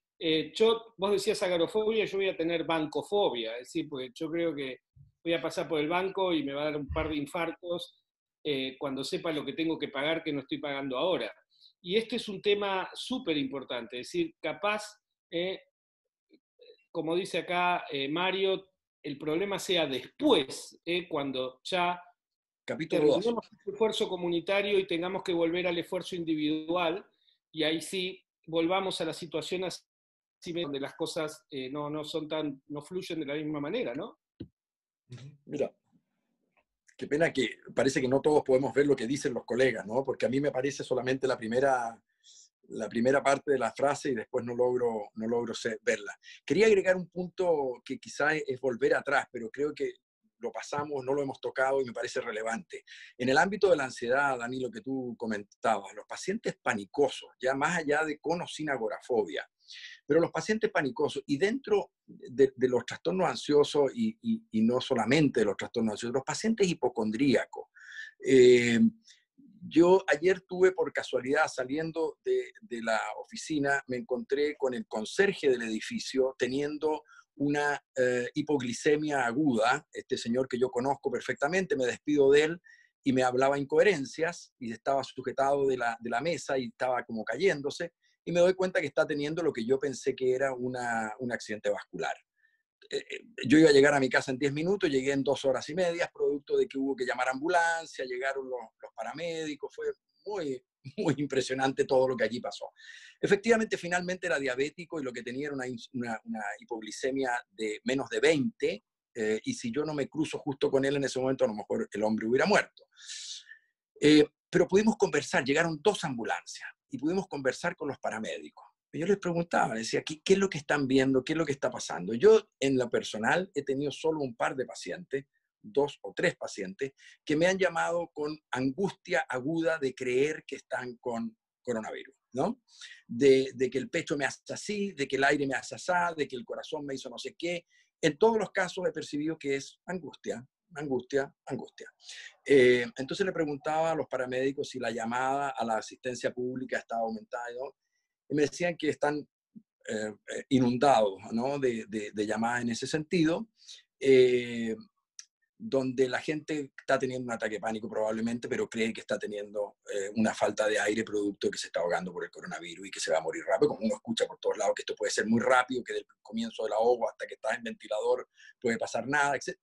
vos decías agorafobia, yo voy a tener bancofobia, es decir, porque yo creo que voy a pasar por el banco y me va a dar un par de infartos cuando sepa lo que tengo que pagar que no estoy pagando ahora. Y este es un tema súper importante, es decir, capaz, como dice acá Mario, el problema sea después, cuando ya Capítulo 2. terminemos el esfuerzo comunitario y tengamos que volver al esfuerzo individual, y ahí sí volvamos a la situación así donde las cosas no fluyen de la misma manera, ¿no? Mira, qué pena que parece que no todos podemos ver lo que dicen los colegas, ¿no? Porque a mí me parece solamente la primera parte de la frase y después no logro verla. Quería agregar un punto que quizá es volver atrás, pero creo que lo pasamos, no lo hemos tocado y me parece relevante. En el ámbito de la ansiedad, Dani, lo que tú comentabas, los pacientes panicosos, ya más allá de con o sin agorafobia, pero los pacientes panicosos y dentro de los trastornos ansiosos y no solamente de los trastornos ansiosos, los pacientes hipocondríacos. Yo ayer tuve por casualidad saliendo de la oficina, me encontré con el conserje del edificio teniendo una hipoglicemia aguda, este señor que yo conozco perfectamente, me despido de él y me hablaba incoherencias y estaba sujetado de la mesa y estaba como cayéndose y me doy cuenta que está teniendo lo que yo pensé que era un accidente vascular. Yo iba a llegar a mi casa en 10 minutos, llegué en 2 horas y media, producto de que hubo que llamar a ambulancia, llegaron los paramédicos, fue muy, muy impresionante todo lo que allí pasó. Efectivamente, finalmente era diabético y lo que tenía era una hipoglicemia de menos de 20, y si yo no me cruzo justo con él en ese momento, a lo mejor el hombre hubiera muerto. Pero pudimos conversar, llegaron 2 ambulancias y pudimos conversar con los paramédicos. Yo les preguntaba, les decía, ¿qué es lo que están viendo? ¿Qué es lo que está pasando? Yo, en lo personal, he tenido solo un par de pacientes, 2 o 3 pacientes, que me han llamado con angustia aguda de creer que están con coronavirus, ¿no? De que el pecho me hace así, de que el aire me hace así, de que el corazón me hizo no sé qué. En todos los casos he percibido que es angustia, angustia, angustia. Entonces le preguntaba a los paramédicos si la llamada a la asistencia pública estaba aumentada, ¿no? Y me decían que están inundados, ¿no? de llamadas en ese sentido, donde la gente está teniendo un ataque de pánico probablemente, pero cree que está teniendo una falta de aire producto de que se está ahogando por el coronavirus y que se va a morir rápido, como uno escucha por todos lados que esto puede ser muy rápido, que del comienzo del ahogo hasta que estás en ventilador puede pasar nada, etc.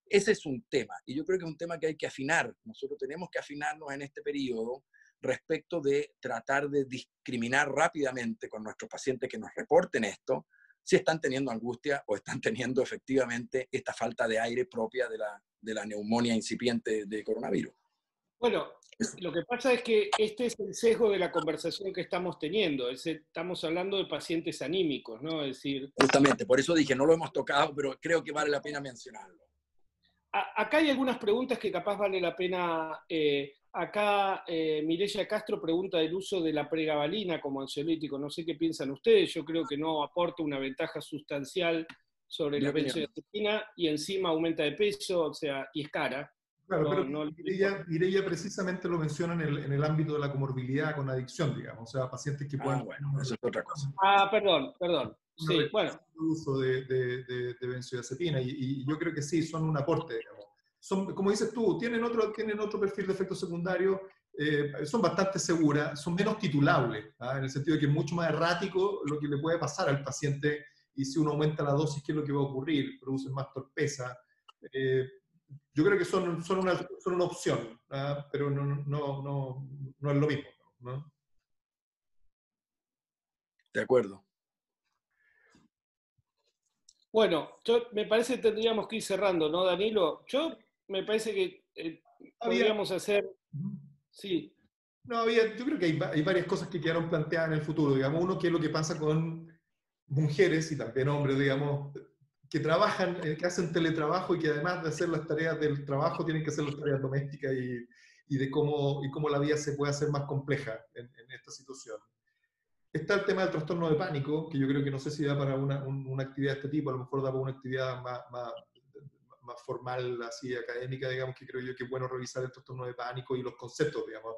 Ese es un tema, y yo creo que es un tema que hay que afinar. Nosotros tenemos que afinarnos en este periodo respecto de tratar de discriminar rápidamente con nuestros pacientes que nos reporten esto, si están teniendo angustia o están teniendo efectivamente esta falta de aire propia de la neumonía incipiente de coronavirus. Bueno, lo que pasa es que este es el sesgo de la conversación que estamos teniendo. Estamos hablando de pacientes anímicos, ¿no? Es decir, justamente, por eso dije, no lo hemos tocado, pero creo que vale la pena mencionarlo. Acá hay algunas preguntas que capaz vale la pena. Acá Mireya Castro pregunta del uso de la pregabalina como ansiolítico. No sé qué piensan ustedes. Yo creo que no aporta una ventaja sustancial sobre la benzodiazepina y encima aumenta de peso, o sea, y es cara. Claro, pero Mireya precisamente lo menciona en el ámbito de la comorbilidad con adicción, digamos, o sea, pacientes que pueden... bueno, eso es otra cosa. Perdón. Sí, bueno. Uso de benzodiazepina y yo creo que sí, son un aporte, digamos. Son, como dices tú, tienen otro perfil de efecto secundario, son bastante seguras, son menos titulables, en el sentido de que es mucho más errático lo que le puede pasar al paciente y si uno aumenta la dosis, ¿qué es lo que va a ocurrir? Producen más torpeza. Yo creo que son una opción, pero no es lo mismo, ¿no? De acuerdo. Bueno, me parece que tendríamos que ir cerrando, ¿no, Danilo? Me parece que Había, podríamos hacer, sí. no, yo creo que hay varias cosas que quedaron planteadas en el futuro. Digamos, uno, qué es lo que pasa con mujeres y también hombres, digamos, que trabajan, que hacen teletrabajo y que además de hacer las tareas del trabajo tienen que hacer las tareas domésticas y de cómo la vida se puede hacer más compleja en esta situación. Está el tema del trastorno de pánico, que yo creo que no sé si da para una actividad de este tipo, a lo mejor da para una actividad más formal, así académica, digamos, que creo yo que es bueno revisar el trastorno de pánico y los conceptos, digamos.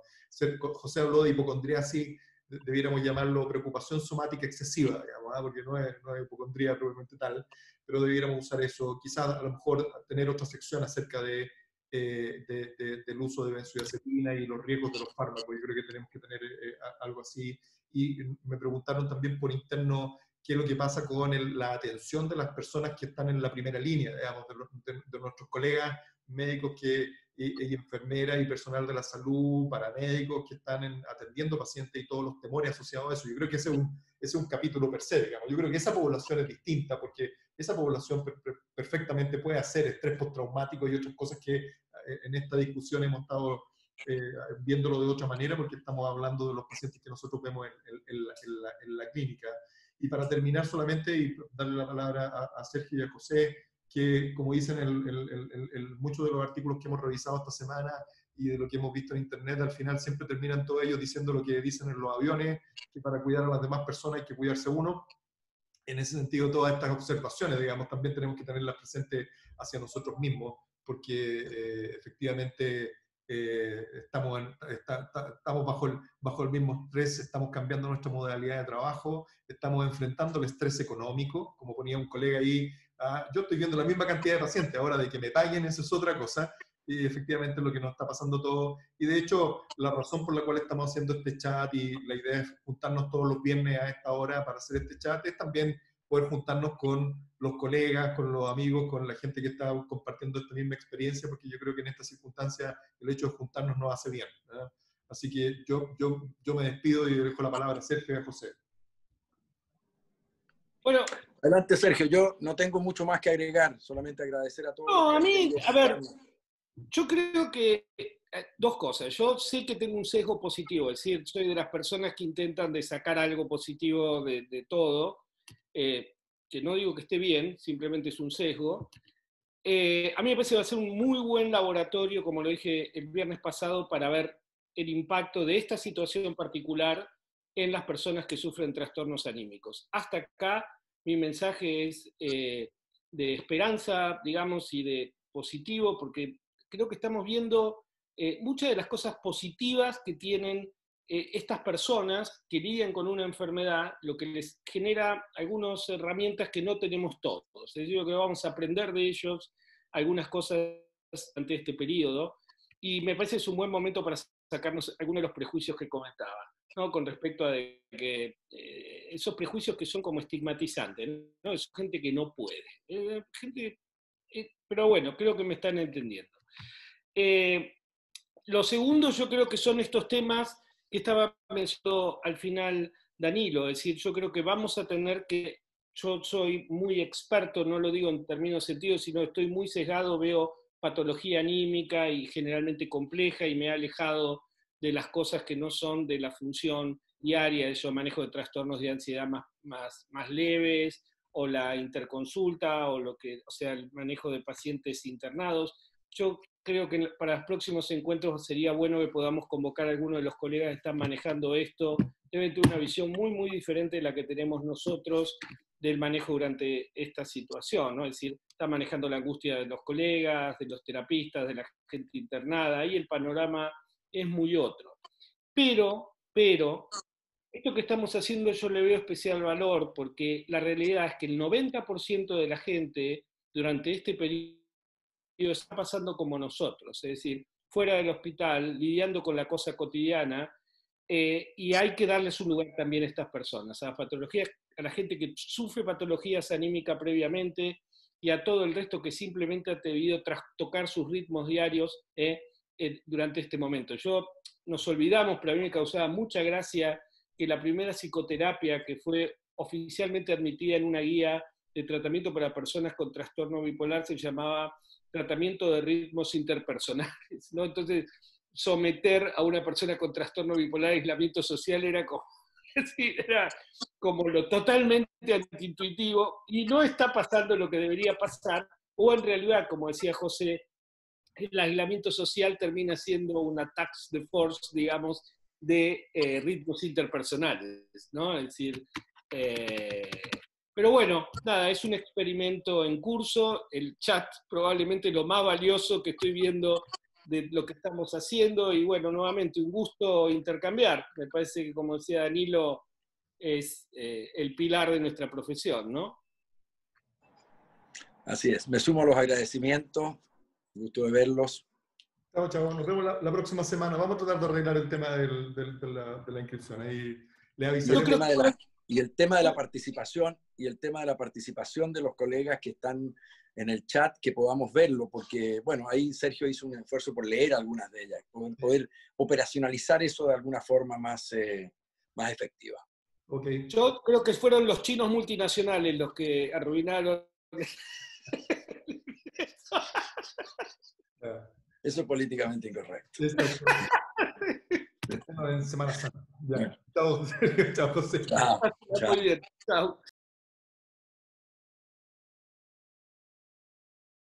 José habló de hipocondriasis, debiéramos llamarlo preocupación somática excesiva, digamos, ¿eh? Porque no es hipocondría probablemente tal, pero debiéramos usar eso. Quizás a lo mejor tener otra sección acerca del uso de benzodiazepina y los riesgos de los fármacos. Yo creo que tenemos que tener algo así. Y me preguntaron también por interno qué es lo que pasa con la atención de las personas que están en la primera línea, digamos, de nuestros colegas médicos y enfermeras y personal de la salud, paramédicos que están atendiendo pacientes y todos los temores asociados a eso. Yo creo que ese es un capítulo per se, digamos. Yo creo que esa población es distinta porque esa población perfectamente puede hacer estrés postraumático y otras cosas que en esta discusión hemos estado viéndolo de otra manera porque estamos hablando de los pacientes que nosotros vemos en la clínica. Y para terminar solamente y darle la palabra a Sergio y a José, que como dicen muchos de los artículos que hemos revisado esta semana y de lo que hemos visto en internet, al final siempre terminan todos ellos diciendo lo que dicen en los aviones, que para cuidar a las demás personas hay que cuidarse uno. En ese sentido, todas estas observaciones, digamos, también tenemos que tenerlas presentes hacia nosotros mismos, porque efectivamente estamos bajo el mismo estrés, estamos cambiando nuestra modalidad de trabajo, estamos enfrentando el estrés económico, como ponía un colega ahí, yo estoy viendo la misma cantidad de pacientes, ahora de que me paguen, eso es otra cosa, y efectivamente es lo que nos está pasando todo. Y de hecho, la razón por la cual estamos haciendo este chat y la idea es juntarnos todos los viernes a esta hora para hacer este chat es también poder juntarnos con los colegas, con los amigos, con la gente que está compartiendo esta misma experiencia, porque yo creo que en estas circunstancias el hecho de juntarnos nos hace bien, ¿verdad? Así que yo me despido y dejo la palabra a Sergio y a José. Bueno, adelante, Sergio. Yo no tengo mucho más que agregar, solamente agradecer a todos. No, a mí, a ver, yo creo que dos cosas. Yo sé que tengo un sesgo positivo, es decir, soy de las personas que intentan de sacar algo positivo de todo, que no digo que esté bien, simplemente es un sesgo. A mí me parece que va a ser un muy buen laboratorio, como lo dije el viernes pasado, para ver el impacto de esta situación particular en las personas que sufren trastornos anímicos. Hasta acá mi mensaje es de esperanza, digamos, y de positivo, porque creo que estamos viendo muchas de las cosas positivas que tienen estas personas que lidian con una enfermedad, lo que les genera algunas herramientas que no tenemos todos. Es decir, que vamos a aprender de ellos algunas cosas ante este periodo, y me parece que es un buen momento para sacarnos algunos de los prejuicios que comentaba, ¿no? Con respecto a que, esos prejuicios que son como estigmatizantes, ¿no? Es gente que no puede. Pero bueno, creo que me están entendiendo. Lo segundo, yo creo que son estos temas que estaba mencionando al final Danilo, es decir, yo creo que vamos a tener que, yo soy muy experto, no lo digo en términos sentidos, sino estoy muy sesgado, veo patología anímica y generalmente compleja y me he alejado de las cosas que no son de la función diaria, yo manejo de trastornos de ansiedad más leves, o la interconsulta, o sea, el manejo de pacientes internados. Yo creo que para los próximos encuentros sería bueno que podamos convocar a algunos de los colegas que están manejando esto. Deben tener una visión muy, muy diferente de la que tenemos nosotros del manejo durante esta situación, ¿no? Es decir, está manejando la angustia de los colegas, de los terapistas, de la gente internada, ahí el panorama es muy otro. Pero, esto que estamos haciendo yo le veo especial valor, porque la realidad es que el 90% de la gente durante este periodo está pasando como nosotros, es decir, fuera del hospital, lidiando con la cosa cotidiana, y hay que darles un lugar también a estas personas, a la gente que sufre patologías anímicas previamente, y a todo el resto que simplemente ha debido trastocar sus ritmos diarios durante este momento. Nos olvidamos, pero a mí me causaba mucha gracia que la primera psicoterapia que fue oficialmente admitida en una guía de tratamiento para personas con trastorno bipolar se llamaba tratamiento de ritmos interpersonales, ¿no? Entonces, someter a una persona con trastorno bipolar a aislamiento social era como, sí, era como lo totalmente antiintuitivo, y no está pasando lo que debería pasar, o en realidad, como decía José, el aislamiento social termina siendo una tax de force, digamos, de ritmos interpersonales, ¿no? Es decir, pero bueno, nada, es un experimento en curso, el chat probablemente lo más valioso que estoy viendo de lo que estamos haciendo, y bueno, nuevamente un gusto intercambiar. Me parece que, como decía Danilo, es el pilar de nuestra profesión, ¿no? Así es, me sumo a los agradecimientos, gusto de verlos. Chao, chao. Nos vemos la próxima semana. Vamos a tratar de arreglar el tema de la inscripción. Ahí le avisaré. Y el tema de la participación, de los colegas que están en el chat, que podamos verlo, porque, bueno, ahí Sergio hizo un esfuerzo por leer algunas de ellas, poder operacionalizar eso de alguna forma más efectiva. Okay. Yo creo que fueron los chinos multinacionales los que arruinaron. Eso es políticamente incorrecto. En Semana Santa. Ya. Chao, José. Chao. Muy bien. Chao.